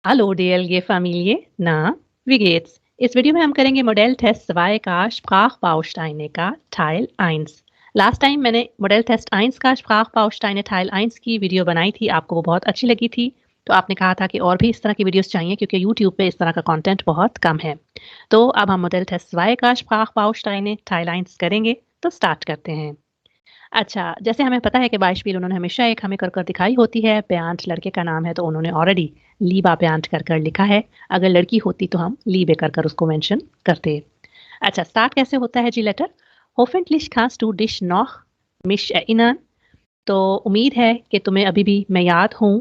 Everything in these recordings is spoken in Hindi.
Hallo DLG Familie, na, wie geht's? इस वीडियो में हम करेंगे मॉडल टेस्ट 2 का Sprachbausteine का Teil 1। लास्ट टाइम मैंने मॉडल टेस्ट 1 का Sprachbausteine Teil 1 की वीडियो बनाई थी, आपको वो बहुत अच्छी लगी थी। तो आपने कहा था कि और भी इस तरह की वीडियोस चाहिए क्योंकि यूट्यूब पे इस तरह का कंटेंट बहुत कम है। तो अब हम मॉडल टेस्ट 2 का Sprachbausteine Teil 1 करेंगे, तो स्टार्ट करते हैं। अच्छा, जैसे हमें पता है कि बाइशबील उन्होंने हमेशा एक हमें कर दिखाई होती है, बेयांट लड़के का नाम है तो उन्होंने ऑलरेडी लीबा बेयांट कर लिखा है। अगर लड़की होती तो हम लीबे कर उसको मेंशन करते। अच्छा, स्टार्ट कैसे होता है जी letter? होफेंटलिश kannst du dich noch mich erinnern? तो उम्मीद है कि तुम्हें अभी भी मैं याद हूँ।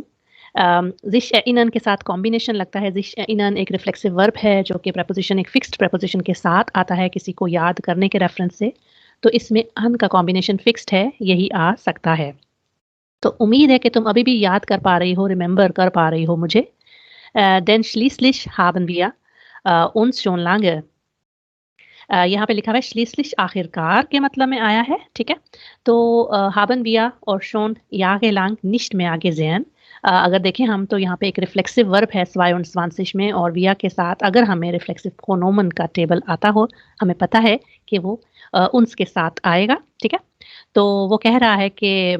sich erinnern के साथ कॉम्बिनेशन लगता है। sich erinnern एक रिफ्लेक्सिव वर्ब है जो कि प्रपोजिशन एक फिक्स्ड प्रपोजिशन के साथ आता है किसी को याद करने के रेफरेंस से। तो इसमें अन का कॉम्बिनेशन फिक्स्ड है, यही आ सकता है। तो उम्मीद है कि तुम अभी भी याद कर पा रही हो, रिमेंबर कर पा रही हो मुझे। Denn schließlich haben wir uns schon lange यहाँ पे लिखा हुआ है schließlich आखिरकार के मतलब में आया है, ठीक है? तो haben wir और schon jahrelang nicht mehr gesehen। अगर देखें हम तो यहाँ पे एक रिफ्लेक्सिव वर्ब है 22 में और wir के साथ अगर हमें रिफ्लेक्सिव प्रोनोमन का टेबल आता हो, हमें पता है कि वो uns के साथ आएगा, ठीक है? तो वो कह रहा है कि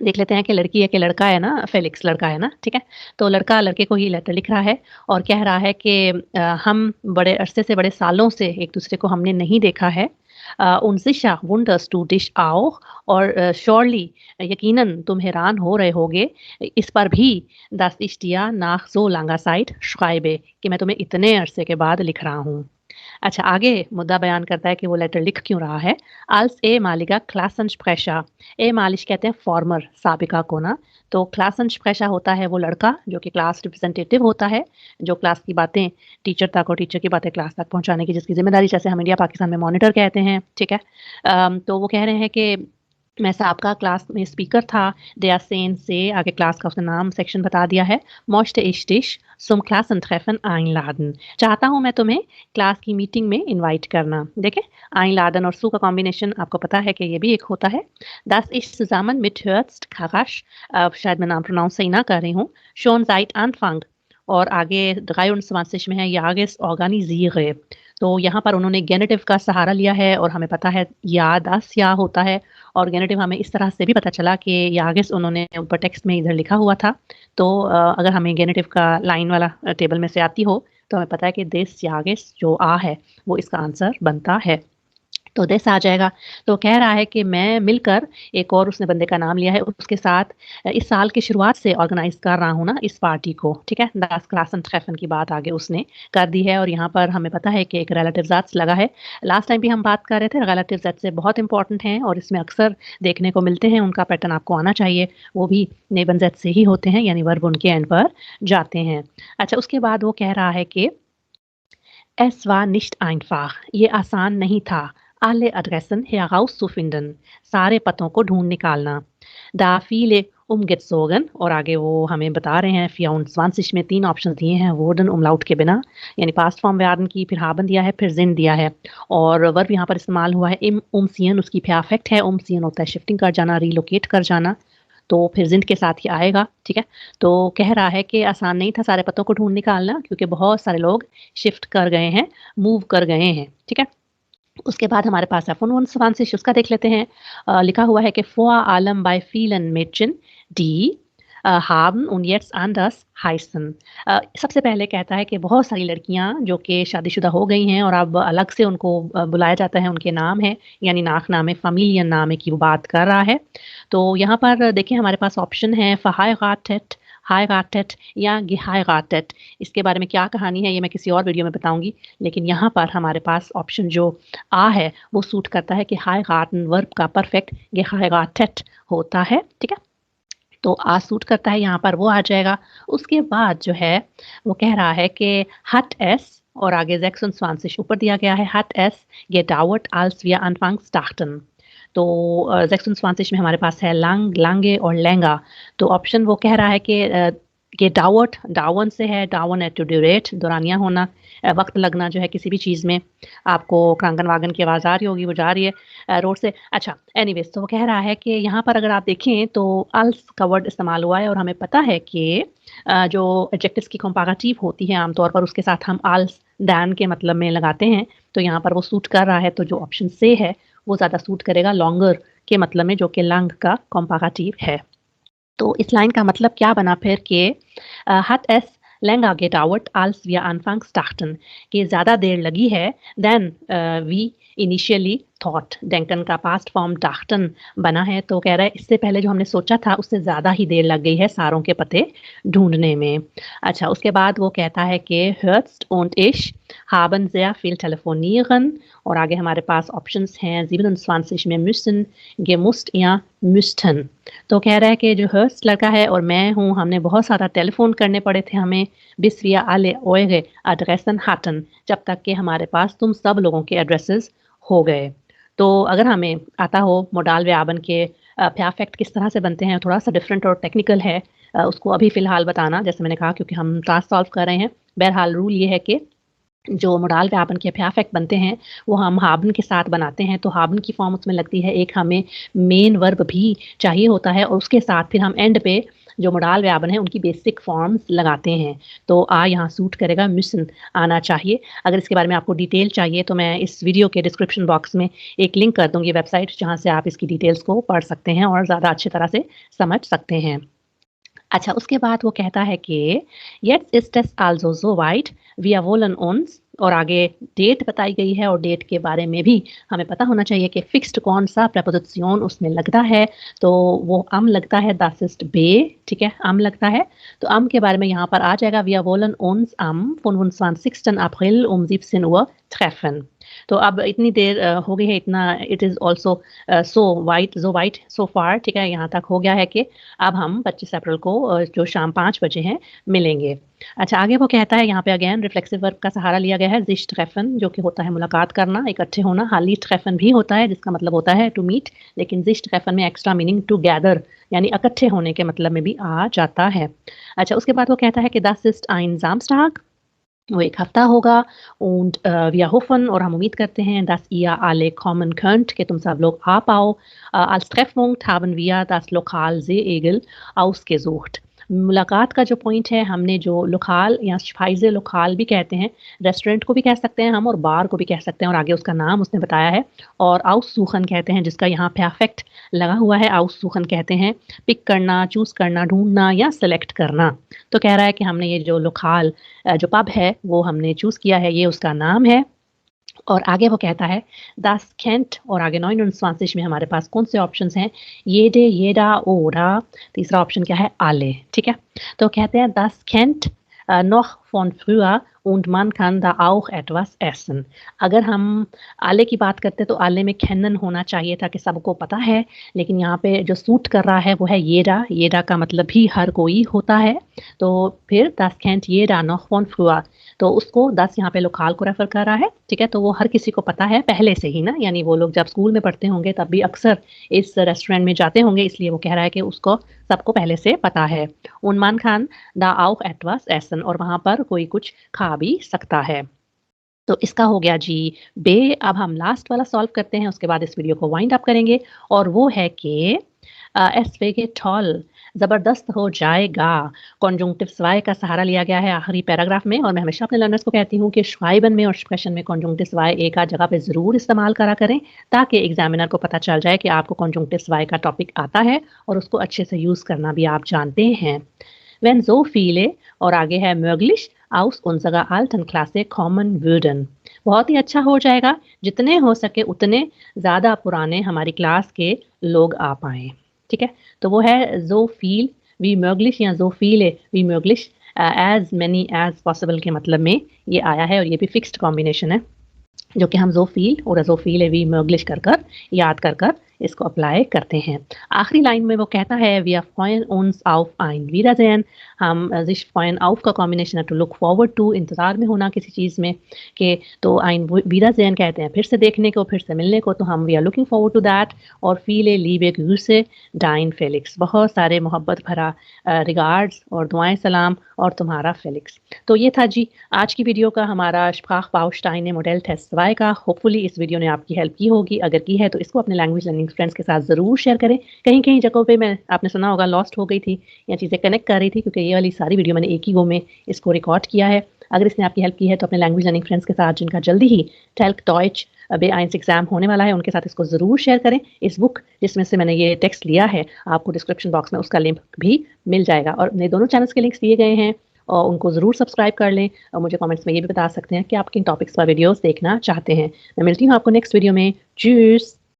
देख लेते हैं कि लड़की है कि लड़का है ना, फेलिक्स लड़का है ना, ठीक है? तो लड़का लड़के को ही लेटर लिख रहा है और कह रहा है कि हम बड़े अरसे से, बड़े सालों से एक-दूसरे को हमने नहीं देखा है। und sicher wunderst du dich auch और श्योरली यकीनन तुम हैरान हो रहे होगे इस पर भी dass ich dir nach so langer Zeit schreibe कि मैं तुम्हें इतने अरसे के बाद लिख रहा हूँ। अच्छा, आगे मुद्दा बयान करता है कि वो लेटर लिख क्यों रहा है। als ehemaliger Klassensprecher ehemalig कहते हैं फॉर्मर साबिका को ना, तो Klassensprecher होता है वो लड़का जो कि क्लास रिप्रेजेंटेटिव होता है, जो क्लास की बातें टीचर तक और टीचर की बातें क्लास तक पहुँचाने की जिसकी ज़िम्मेदारी जैसे हम इंडिया पाकिस्तान में मॉनिटर कहते हैं, ठीक है? तो वो कह रहे हैं कि मैं सबका क्लास में स्पीकर था, der Sen से आगे क्लास का उसने नाम सेक्शन बता दिया है, möchte ich dich zum Klassentreffen einladen चाहता हूँ मैं तुम्हें क्लास की मीटिंग में इनवाइट करना। देखें, einladen और zu का कॉम्बिनेशन आपको पता है कि ये भी एक होता है। dass ich zusammen mit Horst Karasch शायद मैं नाम प्रोनाउंस सही ना कर रही हूँ, schon seit Anfang और आगे 23 में है Jahres organisiere तो यहाँ पर उन्होंने गेनेटिव का सहारा लिया है और हमें पता है या das या होता है और गेनेटिव हमें इस तरह से भी पता चला कि यागिस उन्होंने ऊपर टेक्स्ट में इधर लिखा हुआ था। तो अगर हमें गेनेटिव का लाइन वाला टेबल में से आती हो, तो हमें पता है कि दिस यागिस जो आ है, वो इसका आंसर बनता है। तो दिस आ जाएगा। तो कह रहा है कि मैं मिलकर एक और उसने बंदे का नाम लिया है, उसके साथ इस साल की शुरुआत से ऑर्गेनाइज़ कर रहा हूँ ना इस पार्टी को, ठीक है? das Klassentreffen की बात आगे उसने कर दी है और यहाँ पर हमें पता है कि एक रिलेटिव ज़ाट्स लगा है। लास्ट टाइम भी हम बात कर रहे थे रिलेटिव ज़ाट्स से बहुत इम्पोर्टेंट हैं और इसमें अक्सर देखने को मिलते हैं, उनका पैटर्न आपको आना चाहिए। वो भी नेबन ज़ाट्स से ही होते हैं यानी वर्ब उनके एंड पर जाते हैं। अच्छा, उसके बाद वो कह रहा है कि Es war nicht einfach, ये आसान नहीं था, alle Adressen herauszufinden, सारे पतों को ढूँढ निकालना। Da viele umgezogen और आगे वो हमें बता रहे हैं 24 में 3 ऑप्शंस दिए हैं wurden umlaut के बिना, यानी पास्ट फॉर्म werden की, फिर haben दिया है, फिर sind दिया है और वर्ब यहाँ पर इस्तेमाल हुआ है im umziehen उसकी perfect है, umziehen होता है शिफ्टिंग कर जाना, रिलोकेट कर जाना। तो फिर ज़िंद के साथ ही आएगा, ठीक है? तो कह रहा है कि आसान नहीं था सारे पत्तों को ढूँढ निकालना क्योंकि बहुत सारे लोग शिफ्ट कर गए हैं, मूव कर गए हैं, ठीक है? उसके बाद हमारे पास है Fünfundzwanzig उसका देख लेते हैं। लिखा हुआ है कि vor allem bei vielen Mädchen, die haben und jetzt anders heißen। सबसे पहले कहता है कि बहुत सारी लड़कियाँ जो कि शादीशुदा हो गई हैं और अब अलग से उनको बुलाया जाता है, उनके नाम है यानी नाखनामे फ़ैमिलियन नामे की वो बात कर रहा है। तो यहाँ पर देखिए हमारे पास ऑप्शन है verheiratet, heiratet या geheiratet। इसके बारे में क्या कहानी है ये मैं किसी और वीडियो में बताऊँगी। लेकिन यहाँ पर हमारे पास ऑप्शन जो आ है वो सूट करता है कि heiraten वर्ब का परफेक्ट geheiratet होता है, ठीक है? तो आ सूट करता है यहाँ पर वो आ जाएगा। उसके बाद जो है वो कह रहा है कि hat es और आगे 26 ऊपर दिया गया है hat es gedauert als wir anfangs dachten। तो 26 में हमारे पास है lang, lange और länger। तो ऑप्शन वो कह रहा है कि गेडाउट डाउन से है, डाउन है टू ड्यूरेट, दौरानिया होना, वक्त लगना जो है किसी भी चीज़ में। आपको क्रांगन वागन की आवाज़ आ रही होगी, वो जा रही है रोड से। अच्छा, एनीवेज तो वो कह रहा है कि यहाँ पर अगर आप देखें तो अल्स का वर्ड इस्तेमाल हुआ है और हमें पता है कि जो एडजेक्टिव्स की कंपैरेटिव होती है आमतौर पर उसके साथ हम अल्स दैन के मतलब में लगाते हैं, तो यहाँ पर वो सूट कर रहा है, तो जो ऑप्शन से है वो ज़्यादा सूट करेगा लॉन्गर के मतलब में, जो कि लंग का कंपैरेटिव है। तो इस लाइन का मतलब क्या बना फिर कि hat es länger gedauert als wir anfangs dachten, कि ज़्यादा देर लगी है than we initially thought। denken का past form dachten बना है, तो कह रहा है इससे पहले जो हमने सोचा था उससे ज़्यादा ही देर लग गई है सारों के पते ढूंढने में। अच्छा, उसके बाद वो कहता है कि Herbst und ich haben sehr viel telefonieren, और आगे हमारे पास ऑप्शंस हैं 27 में müssen, gemusst या müssten। तो कह रहा है कि जो हर्स्ट लड़का है और मैं हूँ, हमने बहुत सारा टेलीफोन करने पड़े थे हमें, bis wir alle eure Adressen hatten, जब तक कि हमारे पास तुम सब लोगों के एड्रेसेस हो गए। तो अगर हमें आता हो मोडाल व्यापन के परफेक्ट किस तरह से बनते हैं, थोड़ा सा डिफरेंट और टेक्निकल है, उसको अभी फ़िलहाल बताना, जैसे मैंने कहा क्योंकि हम टास्क सॉल्व कर रहे हैं। बहरहाल रूल ये है कि जो मोडाल व्यापन के परफेक्ट बनते हैं वो हम हाबन के साथ बनाते हैं, तो हाबन की फॉर्म उसमें लगती है, एक हमें मेन वर्ब भी चाहिए होता है और उसके साथ फिर हम एंड पे जो मोडाल व्यापन है उनकी बेसिक फॉर्म्स लगाते हैं। तो आ यहाँ सूट करेगा, मिशन आना चाहिए। अगर इसके बारे में आपको डिटेल चाहिए तो मैं इस वीडियो के डिस्क्रिप्शन बॉक्स में एक लिंक कर दूँगी वेबसाइट, जहाँ से आप इसकी डिटेल्स को पढ़ सकते हैं और ज़्यादा अच्छी तरह से समझ सकते हैं। अच्छा, उसके बाद वो कहता है कि jetzt ist es also soweit, wir wollen uns, और आगे डेट बताई गई है और डेट के बारे में भी हमें पता होना चाहिए कि फिक्स्ड कौन सा प्रपोजिशन उसमें लगता है, तो वो अम लगता है, das ist be, ठीक है, अम लगता है। तो अम के बारे में यहाँ पर आ जाएगा wir wollen uns am 25. April um 17 Uhr treffen। तो अब इतनी देर हो गई है, इतना it is also so white so far, ठीक है, यहाँ तक हो गया है कि अब हम 25 अप्रैल को जो शाम 5 बजे हैं मिलेंगे। अच्छा, आगे वो कहता है यहाँ पे अगेन रिफ्लेक्सिव वर्ब का सहारा लिया गया है, sich treffen जो कि होता है मुलाकात करना, इकट्ठे होना। हाली treffen भी होता है जिसका मतलब होता है टू मीट, लेकिन sich treffen में एक्स्ट्रा मीनिंग टुगेदर यानी इकट्ठे होने के मतलब में भी आ जाता है। अच्छा, उसके बाद वो कहता है कि das ist ein Samstag, वो एक हफ्ता होगा। und wir hoffen, और हम उम्मीद करते हैं, dass ihr alle kommen könnt, कि तुम सब लोग आ पाओ। als Treffpunkt haben wir das Lokal Seeegel ausgesucht। मुलाकात का जो पॉइंट है, हमने जो लोकाल या स्पाइसे लोकाल भी कहते हैं, रेस्टोरेंट को भी कह सकते हैं हम और बार को भी कह सकते हैं, और आगे उसका नाम उसने बताया है। और आउससूखन कहते हैं जिसका यहाँ परफेक्ट लगा हुआ है, आउससूखन कहते हैं पिक करना, चूज करना, ढूंढना या सेलेक्ट करना। तो कह रहा है कि हमने ये जो लोकाल जो पब है वो हमने चूज़ किया है, ये उसका नाम है। और आगे वो कहता है das kennt, और आगे 29 में हमारे पास कौन से ऑप्शंस हैं, jede, jeder, oder, तीसरा ऑप्शन क्या है, alle, ठीक है। तो कहते हैं das kennt noch von früher und man kann da auch etwas essen। अगर हम आले की बात करते तो आले में kennen होना चाहिए था कि सबको पता है, लेकिन यहाँ पे जो सूट कर रहा है वो है jeder, jeder का मतलब भी हर कोई होता है। तो फिर das kennt jeder noch von früher, तो उसको 10 यहाँ पे लोकाल को रेफर कर रहा है, ठीक है। तो वो हर किसी को पता है पहले से ही ना, यानी वो लोग जब स्कूल में पढ़ते होंगे तब भी अक्सर इस रेस्टोरेंट में जाते होंगे, इसलिए वो कह रहा है कि उसको सबको पहले से पता है। उनमान खान दा auch etwas essen, और वहाँ पर कोई कुछ खा भी सकता है। तो इसका हो गया जी बे। अब हम लास्ट वाला सॉल्व करते हैं, उसके बाद इस वीडियो को वाइंड अप करेंगे, और वो है कि es wäre toll, ज़बरदस्त हो जाएगा। कॉन्जुंक्टिव स्वाय का सहारा लिया गया है आखिरी पैराग्राफ में, और मैं हमेशा अपने लर्नर्स को कहती हूँ कि श्वाइबन में और स्प्रेशन में कॉन्जुंक्टिव स्वाय एक आध जगह पे ज़रूर इस्तेमाल करा करें, ताकि एग्जामिनर को पता चल जाए कि आपको कॉन्जुंक्टिव स्वाय का टॉपिक आता है और उसको अच्छे से यूज़ करना भी आप जानते हैं। Wenn so viele, और आगे है möglich aus unserer alten Klasse kommen würden, बहुत ही अच्छा हो जाएगा जितने हो सके उतने ज़्यादा पुराने हमारी क्लास के लोग आ पाएँ, ठीक है। तो वो है so viel wie möglich या so viele wie möglich, as many as possible के मतलब में ये आया है, और ये भी फिक्स्ड कॉम्बिनेशन है जो कि हम so viel oder so viele wie möglich कर कर याद कर कर इसको अप्लाई करते हैं। आखिरी लाइन में वो कहता है वी आर फ्रेuen uns auf ein Wiedersehen। हम sich freuen auf का कॉम्बिनेशन है टू लुक फॉरवर्ड टू, इंतज़ार में होना किसी चीज़ में, कि तो ein Wiedersehen कहते हैं फिर से देखने को, फिर से मिलने को, तो हम we are looking forward to that. और viele liebe Grüße dein Felix, बहुत सारे मोहब्बत भरा रिगार्ड्स और दुआएं सलाम और तुम्हारा फेलिक्स। तो ये था जी आज की वीडियो का हमारा स्प्राखबाउस्टाइन मॉडल टेस्ट 2 का। होपफुली इस वीडियो ने आपकी हेल्प की होगी, अगर की है तो इसको अपने लैंग्वेज लर्निंग फ्रेंड्स के साथ ज़रूर शेयर करें। कहीं-कहीं जगहों पे मैं आपने सुना होगा लॉस्ट हो गई थी या चीज़ें कनेक्ट कर रही थी, क्योंकि ये वाली सारी वीडियो मैंने एक ही गो में इसको रिकॉर्ड किया है। अगर इसने आपकी हेल्प की है तो अपने लैंग्वेज लर्निंग फ्रेंड्स के साथ जिनका जल्दी ही टेल्क डॉइच B1 एग्जाम होने वाला है उनके साथ इसको ज़रूर शेयर करें। इस बुक जिसमें से मैंने ये टेक्स्ट लिया है आपको डिस्क्रिप्शन बॉक्स में उसका लिंक भी मिल जाएगा, और मेरे दोनों चैनल्स के लिंक्स दिए गए हैं और उनको ज़रूर सब्सक्राइब कर लें। और मुझे कमेंट्स में ये भी बता सकते हैं कि आप किन टॉपिक्स पर वीडियोस देखना चाहते हैं। मैं मिलती हूँ आपको नेक्स्ट वीडियो में। चीयर्स।